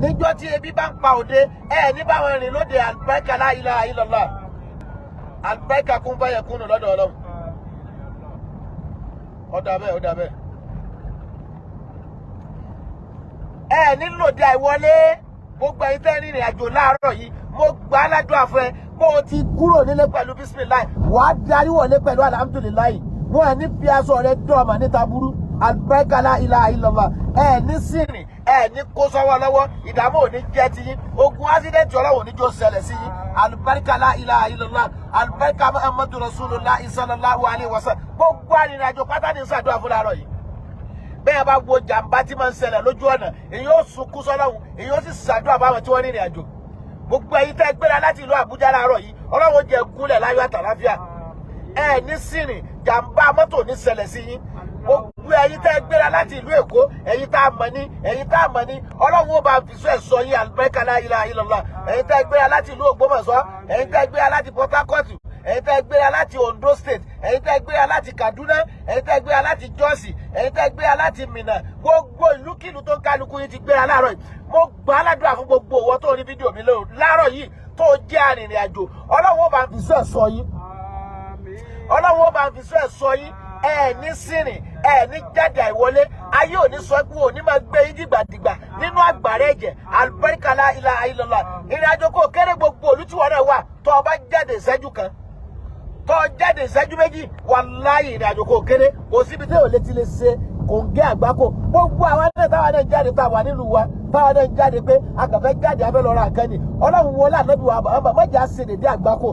níjọ́ tí ebi bá ń pa òde ní báwọn rìn lóde àlùbáríkà la ilaha illallah àlùbáríkà kún báyẹ̀ kúnnù lọ́dọ̀ Ọlọ́run. Ọ̀dà bẹ́ẹ̀ nílò di àìwọlé gbogbo ẹ̀yin tẹ́ rìnrìn àjò láàárọ̀ yìí mo gbà á ládùúrà fún ẹ bó o ti kúrò nílé pẹ̀lú bísímìláì wàá darí wọlé pẹ̀lú alhamdulilayi wọn ní fi aṣọ rẹ dọ́ọ̀mà níta burú àlùbáríkà la ilaha illallah ní sìnrìn ní kó sọ́wọ́ lọ́wọ́ ìdààmú ò ní jẹ́ ti yín ogun ásídẹ́ǹtì ọlọ́wọ́ ní jó ṣẹlẹ̀ sí yín àlùbáríkà la ilaha illallah àlùbáríkà muhammadu rasulullah sallallahu alaihi wasallam gbogbo arìnrìn àjò pátá ní ṣàdúrà fún láàárọ̀ yìí. Bẹ́ẹ̀ bá wo jàǹbá tí máa ń ṣẹlẹ̀ lójú ọ̀nà èyí ó sunkún sọ́lọ́hun èyí ó sì ṣàdúrà báwọn tí wọ́n rìnrìn àjò. Gbogbo ẹ̀yin tẹ́ gbéra láti ìlú Àbújá láàárọ̀ yìí Ọlọ́run jẹ́ gúnlẹ̀ láyọ̀ àtàláfíà ní sìnrìn jàǹbá mọ́tò ní ṣẹlẹ̀ sí yín. Gbogbo ẹ̀yin tẹ́ gbéra láti ìlú Èkó ẹ̀yin tá a mọ̀ ní Ọlọ́run ó bá fi sọ ẹ̀sọ́ yín àlùbáríkà la ilaha illallah ẹ̀yin tẹ́ gbéra láti ìlú Ògbómọ̀ṣọ́ ẹ̀yin tẹ́ gbéra láti Port Harcourt ẹ̀yin tẹ́ gbéra láti Ondo State ẹ̀yin tẹ́ gbéra láti Kaduna ẹ̀yin tẹ́ gbéra láti Jos ẹ̀yin tẹ́ gbéra láti Minna gbogbo ìlúkìlú tó ń kálukú yìí ti gbéra láàárọ̀ yìí mo gbà á ládùúrà fún gbogbo òwò tó rí fídíò mi láàárọ̀ yìí tó jẹ́ arìnrìn àjò Ọlọ́run ó bá fi sọ ẹ̀sọ́ yín Ọlọ́run ó bá fi sọ ẹ̀sọ́ yín ní sìnrìn ní jáde àìwọlé ayé òní sọ pé òní máa gbé yín dìgbàdìgbà nínú àgbàrá ẹ̀jẹ̀ àlùbáríkà la ilaha illallah ìrìn àjò kò kéré gbogbo olùtúwọ̀ náà wà tó o bá jáde ìṣẹ́jú kan tó jáde ìṣẹ́jú méjì wàláhì ìrìn àjò kò kéré kò síbi tí ò lè ti lè ṣe kò ń gé àgbákò gbogbo àwọn náà táwọn náà jáde táwọn nílùú wa táwọn náà jáde pé akàfẹ́ jáde abẹ́ lọ́ra àkànni Ọlọ́run wọlé ànábì wa mọ̀jà ṣe dédé àgbákò